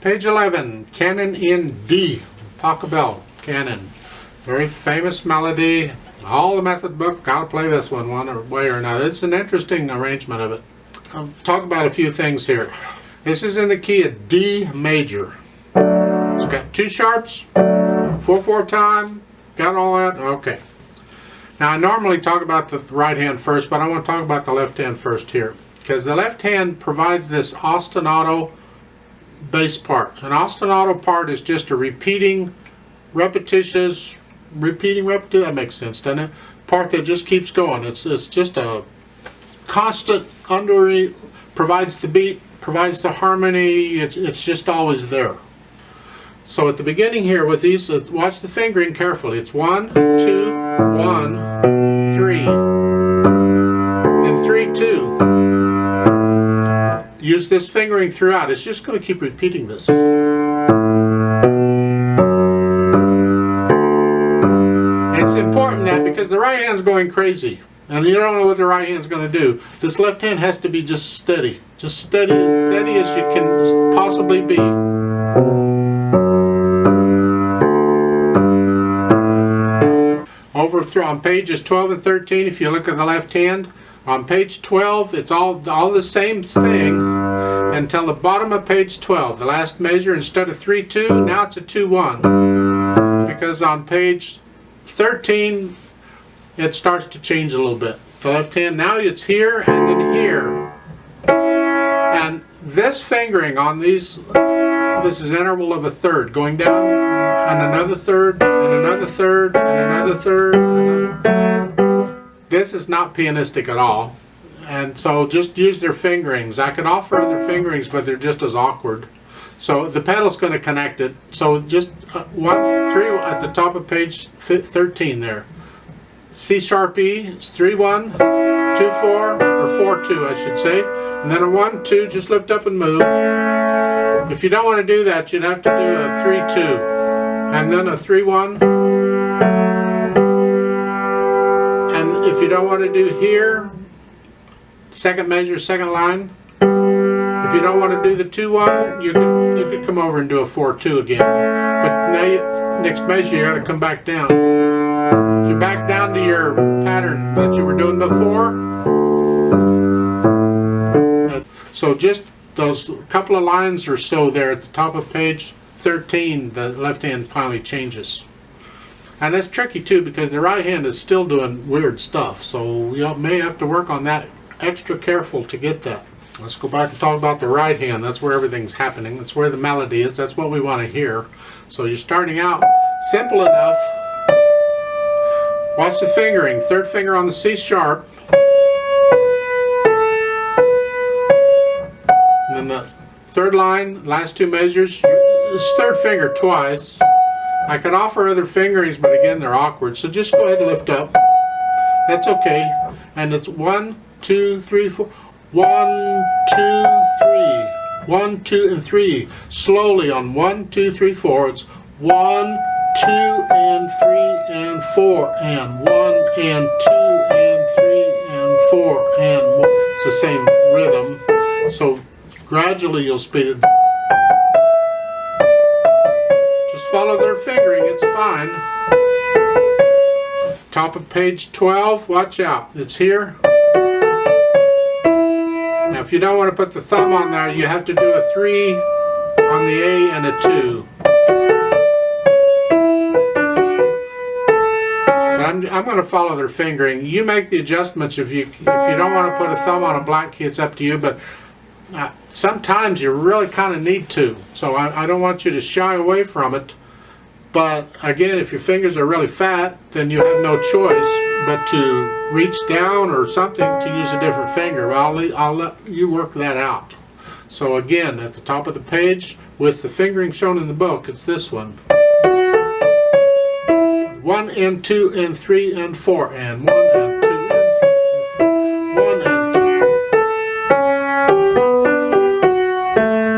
Page 11, Canon in D, Pachelbel, Canon. Very famous melody. All the method book, gotta play this one way or another. It's an interesting arrangement of it. I'll talk about a few things here. This is in the key of D major. It's got two sharps, 4/4 time, got all that? Okay. Now I normally talk about the right hand first, but I want to talk about the left hand first here. Because the left hand provides this ostinato bass part. An ostinato part is just a repeating, repetitious, that makes sense, doesn't it? Part that just keeps going. It's just a constant provides the beat, provides the harmony. It's just always there. So at the beginning here with these, watch the fingering carefully. It's 1, 2, 1, 3, then 3, 2. Use this fingering throughout. It's just going to keep repeating this. It's important that because the right hand's going crazy and you don't know what the right hand's going to do, this left hand has to be just steady. Just steady as you can possibly be. Over on pages 12 and 13, if you look at the left hand, on page 12, it's all the same thing until the bottom of page 12. The last measure, instead of 3-2, now it's a 2-1. Because on page 13, it starts to change a little bit. The left hand, now it's here and then here. And this fingering on these, this is an interval of a third, going down and another third, and another third, and another third, and another. This is not pianistic at all, and so just use their fingerings. I could offer other fingerings, but they're just as awkward. So the pedal's going to connect it. So just 1, 3 at the top of page 13 there. C sharp E, it's 3-1, 2-4, or 4-2 I should say, and then a 1-2, just lift up and move. If you don't want to do that, you'd have to do a 3-2, and then a 3-1. If you don't want to do here, second measure, second line. If you don't want to do the 2-1, you could come over and do a 4-2 again. But now, next measure, you got to come back down. You're back down to your pattern that you were doing before. So just those couple of lines or so there at the top of page 13, the left hand finally changes. And that's tricky too because the right hand is still doing weird stuff, so you may have to work on that extra careful to get that. Let's go back and talk about the right hand. That's where everything's happening. That's where the melody is. That's what we want to hear. So you're starting out simple enough. Watch the fingering. Third finger on the C sharp. And then the third line, last two measures, it's third finger twice. I can offer other fingerings, but again, they're awkward. So just go ahead and lift up. That's okay. And it's 1, 2, 3, 4. 1, 2, 3. 1, 2, and 3. Slowly on 1, 2, 3, 4. It's 1, 2, and 3, and 4. And 1, and 2, and 3, and 4. And 1. It's the same rhythm. So gradually you'll speed it. Follow their fingering, it's fine. Top of page 12, watch out, it's here. Now if you don't want to put the thumb on there, you have to do a 3 on the A and a 2. But I'm going to follow their fingering. You make the adjustments if you don't want to put a thumb on a black key, it's up to you, but sometimes you really kind of need to. So I don't want you to shy away from it. But again, if your fingers are really fat, then you have no choice but to reach down or something to use a different finger. Well, I'll let you work that out. So again, at the top of the page, with the fingering shown in the book, it's this one. 1 and 2 and 3 and 4 and 1 and 2 and 3 and 4. 1 and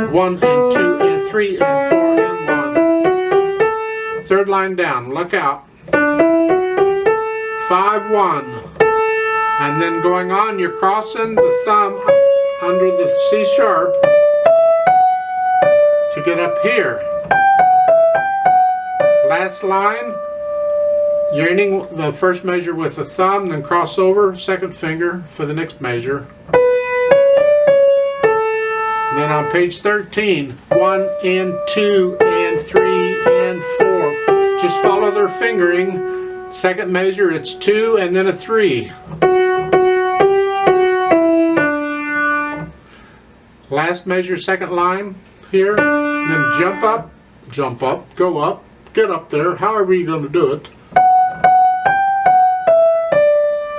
2. 1 and 2 and 3 and 4 and 1. Third line down, look out. 5-1. And then going on, you're crossing the thumb under the C sharp. to get up here. Last line, you're ending the first measure with a thumb, then cross over, second finger for the next measure. Then on page 13, 1 and 2 and 3 and 4. Just follow their fingering. Second measure, it's 2 and then a 3. Last measure, second line here. Then jump up, go up, get up there, however you're going to do it.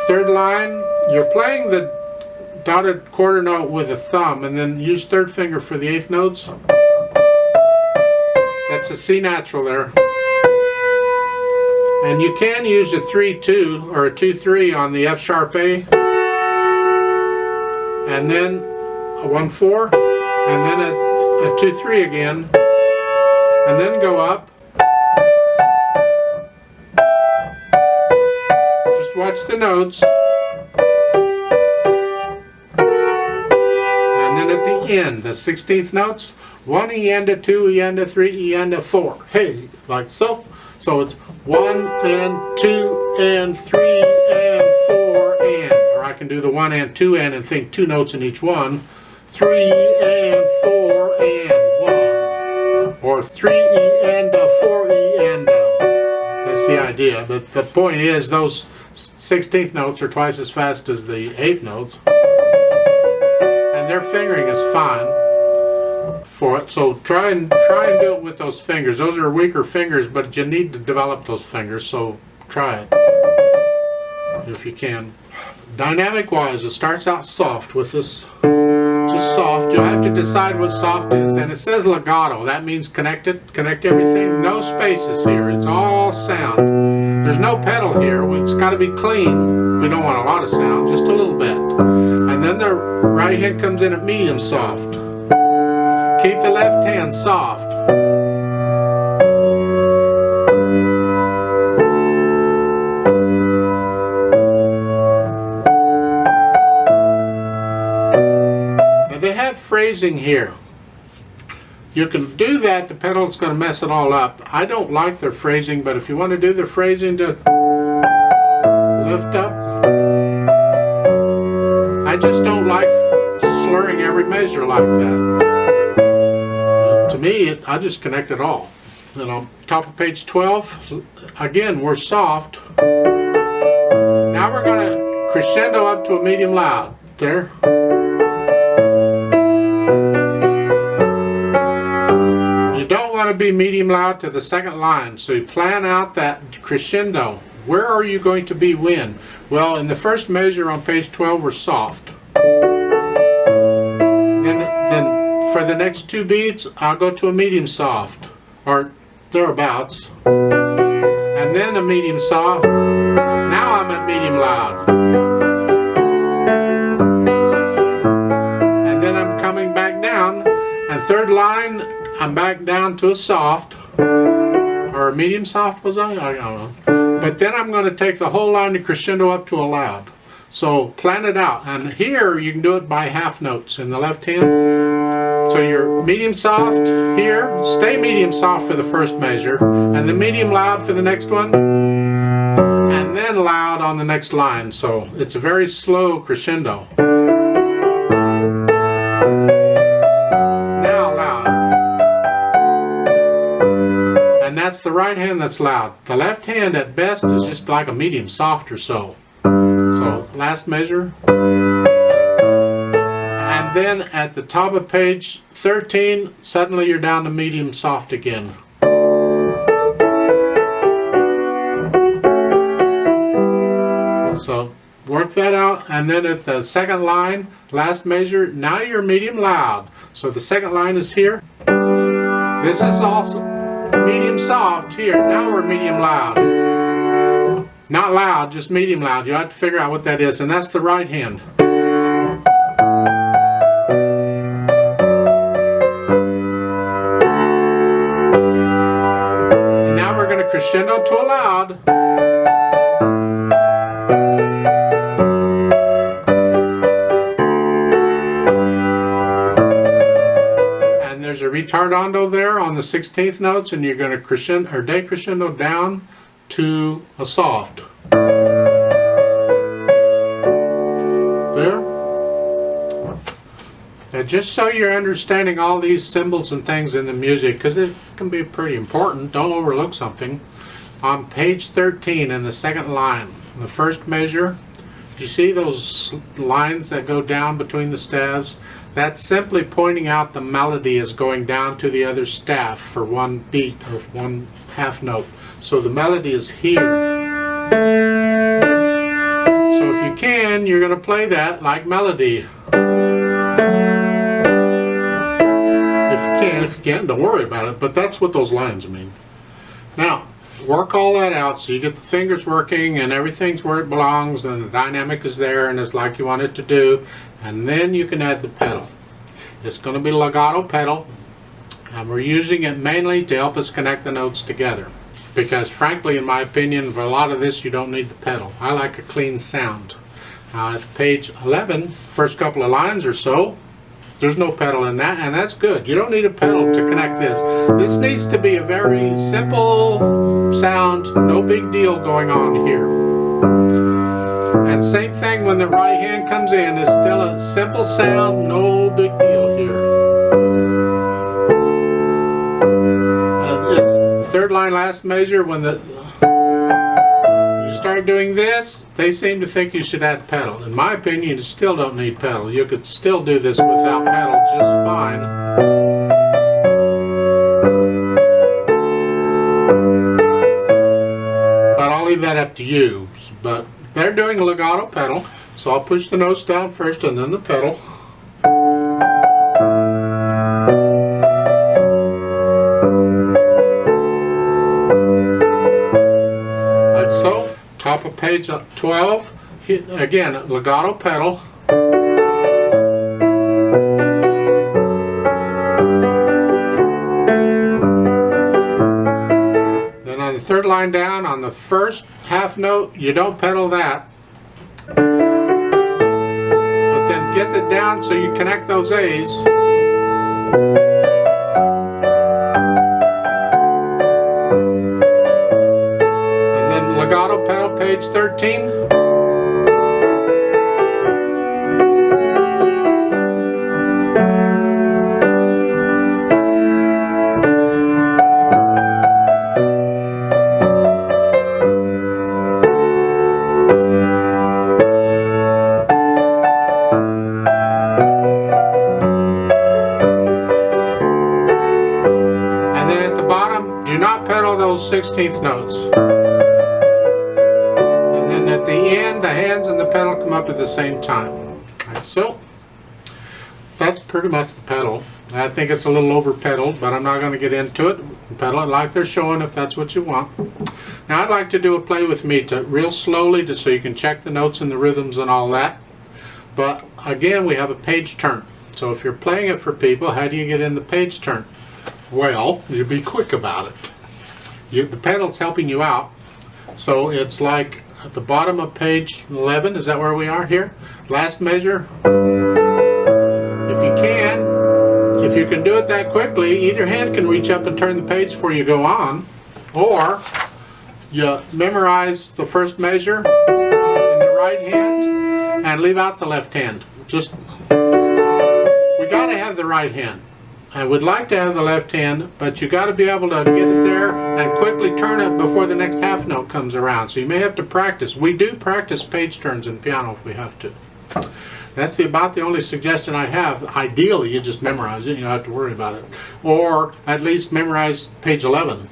Third line, you're playing the dotted quarter note with a thumb and then use third finger for the eighth notes. That's a C natural there. And you can use a 3-2 or a 2-3 on the F sharp A. And then a 1-4 and then a 2-3 again. And then go up. Just watch the notes. And then at the end, the 16th notes, 1 E and a 2 E and a 3 E and a 4. Hey, like so. So it's 1 and 2 and 3 and 4 and. Or I can do the 1 and 2 and think 2 notes in each one. 3 and 4 and 1. Or 3 E and a 4 E and a. That's the idea. But the point is those 16th notes are twice as fast as the 8th notes. And their fingering is fine for it. So try and do it with those fingers. Those are weaker fingers, but you need to develop those fingers, so try it if you can. Dynamic wise, it starts out soft with this, just soft. You'll have to decide what soft is, and it says legato. That means connect everything. No spaces here. It's all sound. There's no pedal here. It's got to be clean. We don't want a lot of sound, just a little bit. And then the right hand comes in at medium soft. Keep the left hand soft. Now they have phrasing here. You can do that, the pedal's going to mess it all up. I don't like their phrasing, but if you want to do the phrasing, just lift up. I just don't like slurring every measure like that. To me, I just connect it all. Then on top of page 12, again, we're soft. Now we're going to crescendo up to a medium loud. There. You don't want to be medium loud to the second line, so you plan out that crescendo. Where are you going to be when? Well, in the first measure on page 12, we're soft. Then for the next 2 beats, I'll go to a medium soft, or thereabouts, and then a medium soft. Now I'm at medium loud. And then I'm coming back down, and third line, I'm back down to a soft, or a medium soft was I don't know. But then I'm going to take the whole line to crescendo up to a loud. So plan it out. And here you can do it by half notes in the left hand. So you're medium soft here, stay medium soft for the first measure, and then medium loud for the next one, and then loud on the next line. So it's a very slow crescendo. Now loud. And that's the right hand that's loud. The left hand at best is just like a medium soft or so. So last measure. And then at the top of page 13, suddenly you're down to medium soft again. So work that out, and then at the second line, last measure, now you're medium loud. So the second line is here. This is also medium soft here. Now we're medium loud. Not loud, just medium loud. You have to figure out what that is, and that's the right hand. And now we're going to crescendo to a loud. there's a retardando there on the 16th notes, and you're going to crescendo or decrescendo down to a soft. There. And just so you're understanding all these symbols and things in the music, because it can be pretty important, don't overlook something. On page 13 in the second line, the first measure, you see those lines that go down between the staves? That's simply pointing out the melody is going down to the other staff for one beat or one half note. So the melody is here. So if you can, you're going to play that like melody. If you can't, don't worry about it. But that's what those lines mean. Now, work all that out so you get the fingers working and everything's where it belongs and the dynamic is there and it's like you want it to do. And then you can add the pedal. It's going to be legato pedal, and we're using it mainly to help us connect the notes together. Because frankly, in my opinion, for a lot of this you don't need the pedal. I like a clean sound. At page 11, first couple of lines or so, there's no pedal in that, and that's good. You don't need a pedal to connect this. This needs to be a very simple sound, no big deal going on here. And same thing when the right hand comes in, it's still a simple sound, no big deal here. It's the third line last measure. When you start doing this, they seem to think you should add pedal. In my opinion, you still don't need pedal. You could still do this without pedal just fine. But I'll leave that up to you. But they're doing a legato pedal, so I'll push the notes down first and then the pedal. Like so. Top of page 12, again, legato pedal. Then on the third line down, on the first half note, you don't pedal that. But then get it down so you connect those A's. And then legato pedal, page 13. Do not pedal those 16th notes. And then at the end, the hands and the pedal come up at the same time. Like so. That's pretty much the pedal. I think it's a little over pedaled, but I'm not going to get into it. Pedal it like they're showing if that's what you want. Now I'd like to do a play with me real slowly just so you can check the notes and the rhythms and all that. But again, we have a page turn. So if you're playing it for people, how do you get in the page turn? Well, you be quick about it. The pedal's helping you out. So it's like at the bottom of page 11, is that where we are here? Last measure. If you can do it that quickly, either hand can reach up and turn the page before you go on, or you memorize the first measure in the right hand and leave out the left hand. We gotta have the right hand. I would like to have the left hand, but you got to be able to get it there and quickly turn it before the next half note comes around. So you may have to practice. We do practice page turns in piano if we have to. That's about the only suggestion I have. Ideally, you just memorize it. You don't have to worry about it. Or at least memorize page 11,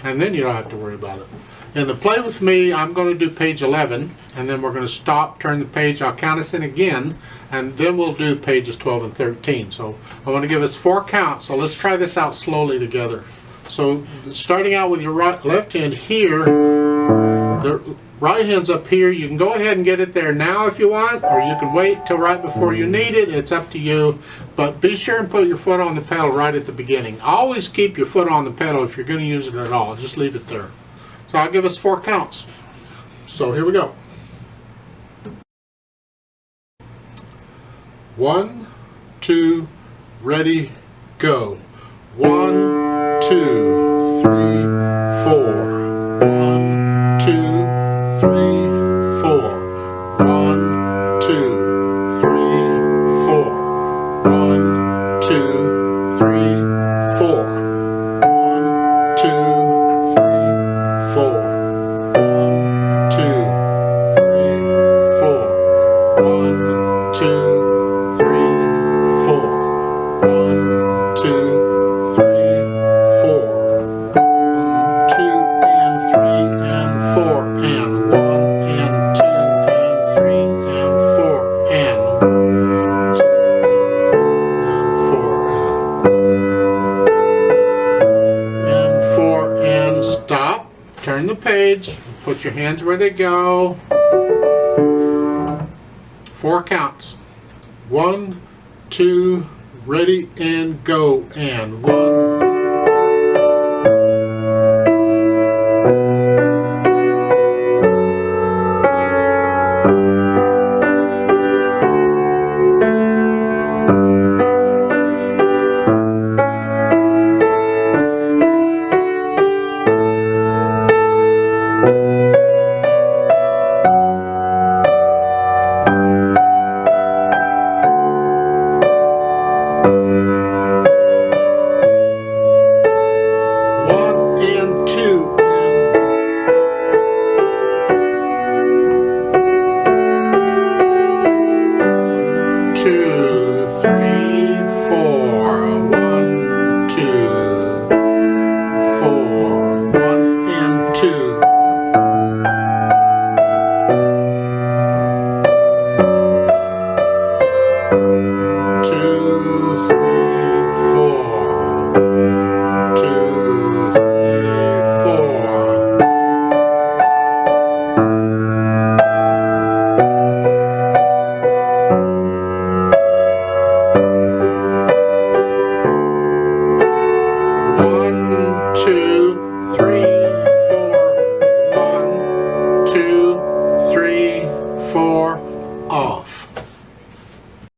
and then you don't have to worry about it. In the play with me, I'm going to do page 11, and then we're going to stop, turn the page. I'll count us in again, and then we'll do pages 12 and 13. So I want to give us 4 counts. So let's try this out slowly together. So starting out with your left hand here, the right hand's up here. You can go ahead and get it there now if you want, or you can wait till right before you need it. It's up to you. But be sure and put your foot on the pedal right at the beginning. Always keep your foot on the pedal if you're going to use it at all. Just leave it there. So I'll give us 4 counts. So here we go. 1, 2, ready, go. 1, 2, 3, 4. 1, 2, 3, 4. 1, 2, 3, 4. 1, 2, 3, 4. 1, 2, 3, 4. 1, 2, 3, 4. 1, 2, 3, 4. 1, 2, 3, 4. 1, 2, and 3, and 4, and 1, and 2, and 3, and 4, and 2, and 4, and stop. Turn the page. Put your hands where they go. 4 counts. 1, 2, ready and go. And 1,